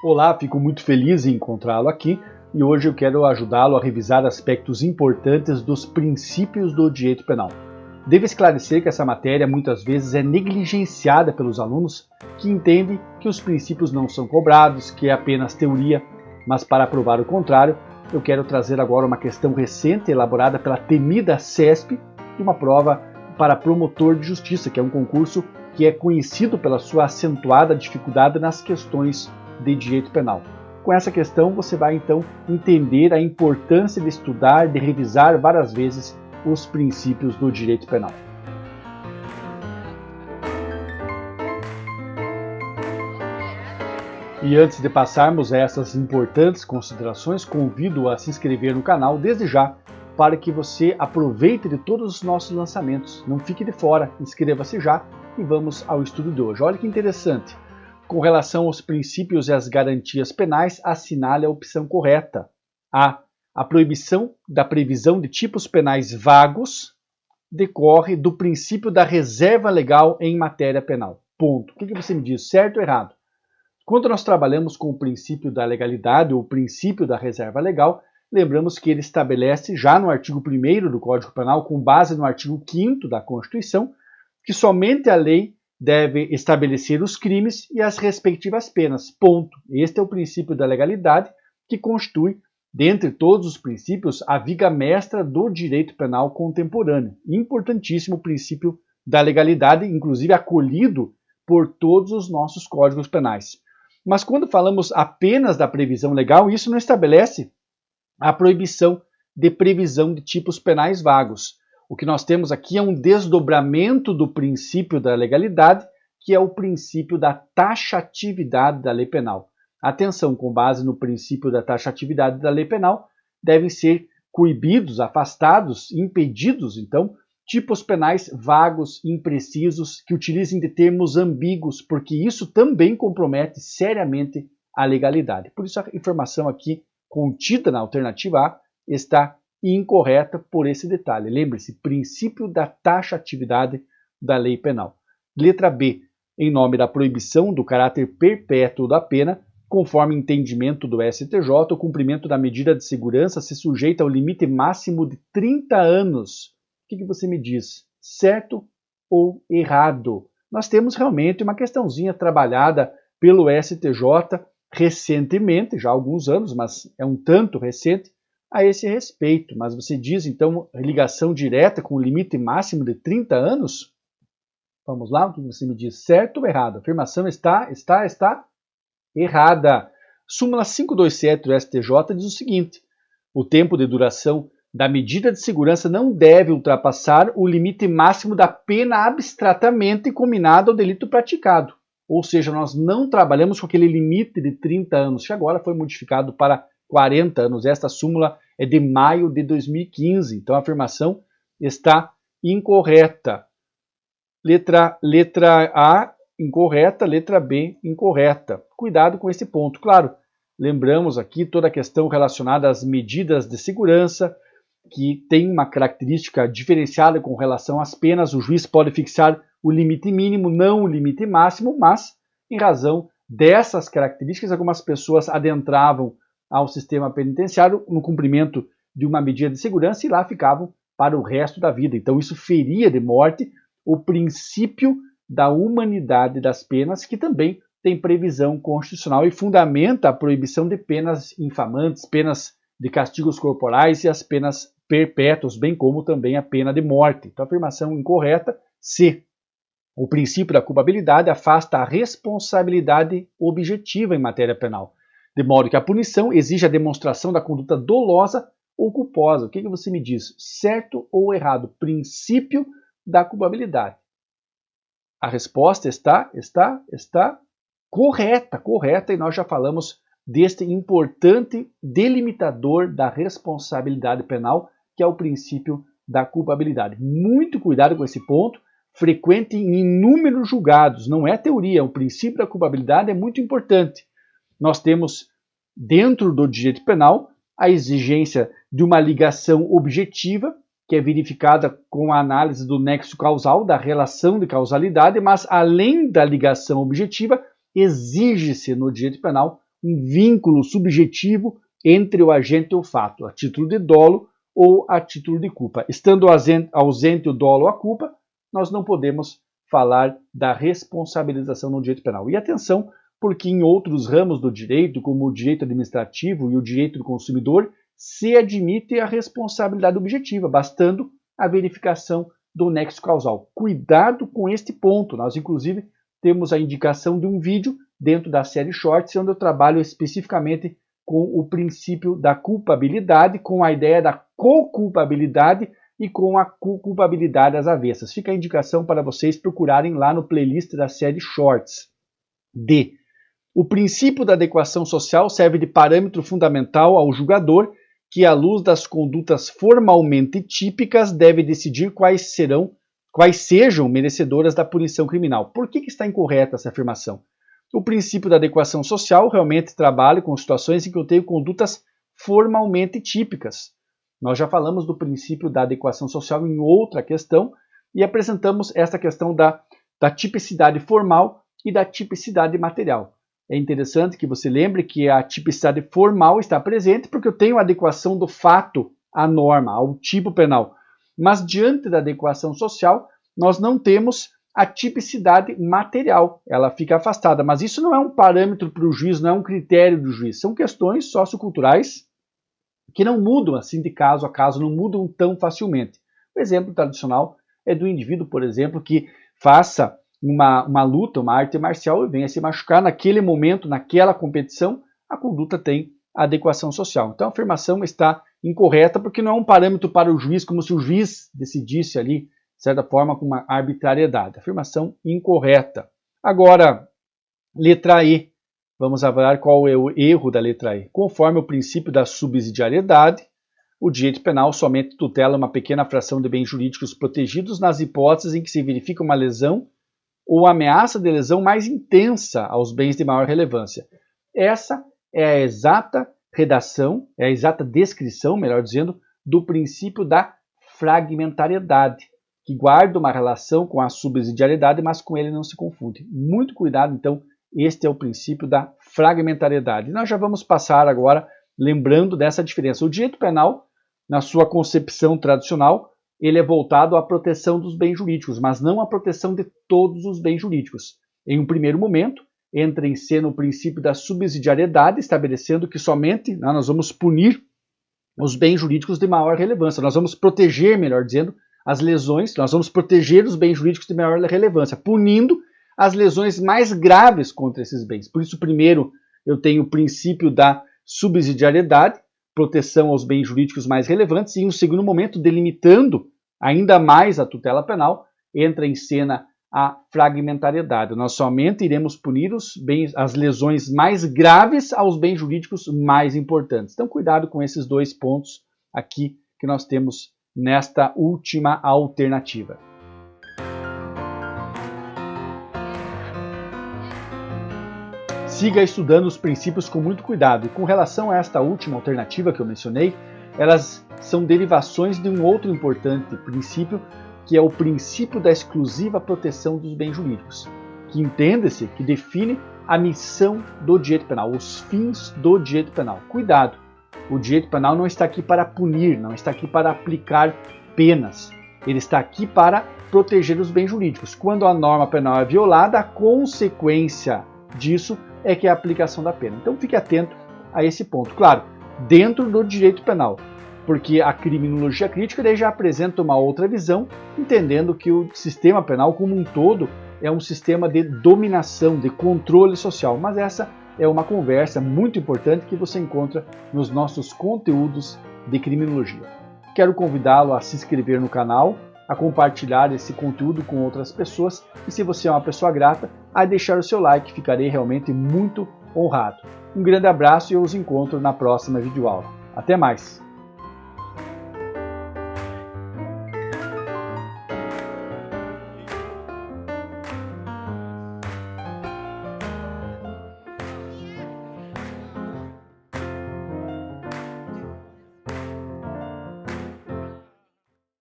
Olá, fico muito feliz em encontrá-lo aqui e hoje eu quero ajudá-lo a revisar aspectos importantes dos princípios do direito penal. Devo esclarecer que essa matéria muitas vezes é negligenciada pelos alunos que entendem que os princípios não são cobrados, que é apenas teoria, mas para provar o contrário, eu quero trazer agora uma questão recente elaborada pela temida CESP e uma prova para promotor de justiça, que é um concurso que é conhecido pela sua acentuada dificuldade nas questões de direito penal. Com essa questão, você vai então entender a importância de estudar, de revisar várias vezes os princípios do direito penal. E antes de passarmos a essas importantes considerações, convido a se inscrever no canal desde já, para que você aproveite de todos os nossos lançamentos. Não fique de fora, inscreva-se já e vamos ao estudo de hoje. Olha que interessante. Com relação aos princípios e às garantias penais, assinale a opção correta. A proibição da previsão de tipos penais vagos decorre do princípio da reserva legal em matéria penal. Ponto. O que você me diz? Certo ou errado? Quando nós trabalhamos com o princípio da legalidade ou o princípio da reserva legal, lembramos que ele estabelece já no artigo 1º do Código Penal, com base no artigo 5º da Constituição, que somente a lei deve estabelecer os crimes e as respectivas penas. Ponto. Este é o princípio da legalidade que constitui, dentre todos os princípios, a viga mestra do direito penal contemporâneo. Importantíssimo o princípio da legalidade, inclusive acolhido por todos os nossos códigos penais. Mas quando falamos apenas da previsão legal, isso não estabelece a proibição de previsão de tipos penais vagos. O que nós temos aqui é um desdobramento do princípio da legalidade, que é o princípio da taxatividade da lei penal. Atenção, com base no princípio da taxatividade da lei penal, devem ser coibidos, afastados, impedidos, então, tipos penais vagos, imprecisos, que utilizem de termos ambíguos, porque isso também compromete seriamente a legalidade. Por isso a informação aqui contida na alternativa A está incorreta por esse detalhe. Lembre-se, princípio da taxatividade da lei penal. Letra B, em nome da proibição do caráter perpétuo da pena, conforme entendimento do STJ, o cumprimento da medida de segurança se sujeita ao limite máximo de 30 anos. O que você me diz? Certo ou errado? Nós temos realmente uma questãozinha trabalhada pelo STJ recentemente, já há alguns anos, mas é um tanto recente, a esse respeito. Mas você diz, então, ligação direta com o limite máximo de 30 anos? Vamos lá, o que você me diz? Certo ou errado? A afirmação está errada. Súmula 527 do STJ diz o seguinte: o tempo de duração da medida de segurança não deve ultrapassar o limite máximo da pena abstratamente combinada ao delito praticado. Ou seja, nós não trabalhamos com aquele limite de 30 anos, que agora foi modificado para 40 anos. Esta súmula é de maio de 2015, então a afirmação está incorreta. Letra A, incorreta. Letra B, incorreta. Cuidado com esse ponto. Claro, lembramos aqui toda a questão relacionada às medidas de segurança, que tem uma característica diferenciada com relação às penas. O juiz pode fixar o limite mínimo, não o limite máximo, mas, em razão dessas características, algumas pessoas adentravam ao sistema penitenciário no cumprimento de uma medida de segurança e lá ficavam para o resto da vida. Então isso feria de morte o princípio da humanidade das penas, que também tem previsão constitucional e fundamenta a proibição de penas infamantes, penas de castigos corporais e as penas perpétuas, bem como também a pena de morte. Então, afirmação incorreta. C. O princípio da culpabilidade afasta a responsabilidade objetiva em matéria penal, de modo que a punição exige a demonstração da conduta dolosa ou culposa. O que você me diz? Certo ou errado? Princípio da culpabilidade. A resposta está correta, e nós já falamos deste importante delimitador da responsabilidade penal, que é o princípio da culpabilidade. Muito cuidado com esse ponto, frequente em inúmeros julgados, não é teoria, o princípio da culpabilidade é muito importante. Nós temos, dentro do direito penal, a exigência de uma ligação objetiva, que é verificada com a análise do nexo causal, da relação de causalidade, mas além da ligação objetiva, exige-se no direito penal um vínculo subjetivo entre o agente e o fato, a título de dolo ou a título de culpa. Estando ausente o dolo ou a culpa, nós não podemos falar da responsabilização no direito penal. E atenção, porque em outros ramos do direito, como o direito administrativo e o direito do consumidor, se admite a responsabilidade objetiva, bastando a verificação do nexo causal. Cuidado com este ponto. Nós, inclusive, temos a indicação de um vídeo dentro da série Shorts, onde eu trabalho especificamente com o princípio da culpabilidade, com a ideia da co-culpabilidade e com a culpabilidade às avessas. Fica a indicação para vocês procurarem lá no playlist da série Shorts. D. O princípio da adequação social serve de parâmetro fundamental ao julgador que, à luz das condutas formalmente típicas, deve decidir quais sejam merecedoras da punição criminal. Por que está incorreta essa afirmação? O princípio da adequação social realmente trabalha com situações em que eu tenho condutas formalmente típicas. Nós já falamos do princípio da adequação social em outra questão e apresentamos essa questão da tipicidade formal e da tipicidade material. É interessante que você lembre que a tipicidade formal está presente porque eu tenho a adequação do fato à norma, ao tipo penal. Mas diante da adequação social, nós não temos a tipicidade material, ela fica afastada. Mas isso não é um parâmetro para o juiz, não é um critério do juiz. São questões socioculturais que não mudam assim de caso a caso, não mudam tão facilmente. O exemplo tradicional é do indivíduo, por exemplo, que faça uma luta, uma arte marcial e venha se machucar naquele momento, naquela competição, a conduta tem adequação social. Então a afirmação está incorreta porque não é um parâmetro para o juiz, como se o juiz decidisse ali, de certa forma, com uma arbitrariedade. Afirmação incorreta. Agora, letra E. Vamos avaliar qual é o erro da letra E. Conforme o princípio da subsidiariedade, o direito penal somente tutela uma pequena fração de bens jurídicos protegidos nas hipóteses em que se verifica uma lesão ou ameaça de lesão mais intensa aos bens de maior relevância. Essa é a exata redação, é a exata descrição, melhor dizendo, do princípio da fragmentariedade, que guarda uma relação com a subsidiariedade, mas com ele não se confunde. Muito cuidado, então, este é o princípio da fragmentariedade. Nós já vamos passar agora lembrando dessa diferença. O direito penal, na sua concepção tradicional, ele é voltado à proteção dos bens jurídicos, mas não à proteção de todos os bens jurídicos. Em um primeiro momento, entra em cena o princípio da subsidiariedade, estabelecendo que somente nós vamos punir os bens jurídicos de maior relevância. Nós vamos proteger, melhor dizendo, as lesões, nós vamos proteger os bens jurídicos de maior relevância, punindo as lesões mais graves contra esses bens. Por isso, primeiro, eu tenho o princípio da subsidiariedade, proteção aos bens jurídicos mais relevantes, e em um segundo momento, delimitando ainda mais a tutela penal, entra em cena a fragmentariedade. Nós somente iremos punir as lesões mais graves aos bens jurídicos mais importantes. Então, cuidado com esses dois pontos aqui que nós temos nesta última alternativa. Siga estudando os princípios com muito cuidado. E com relação a esta última alternativa que eu mencionei, elas são derivações de um outro importante princípio, que é o princípio da exclusiva proteção dos bens jurídicos, que entende-se que define a missão do direito penal, os fins do direito penal. Cuidado, o direito penal não está aqui para punir, não está aqui para aplicar penas. Ele está aqui para proteger os bens jurídicos. Quando a norma penal é violada, a consequência disso é que é a aplicação da pena. Então fique atento a esse ponto. Claro, dentro do direito penal, porque a criminologia crítica daí já apresenta uma outra visão, entendendo que o sistema penal como um todo é um sistema de dominação, de controle social. Mas essa é uma conversa muito importante que você encontra nos nossos conteúdos de criminologia. Quero convidá-lo a se inscrever no canal, a compartilhar esse conteúdo com outras pessoas e, se você é uma pessoa grata, a deixar o seu like, ficarei realmente muito honrado. Um grande abraço e eu os encontro na próxima videoaula. Até mais!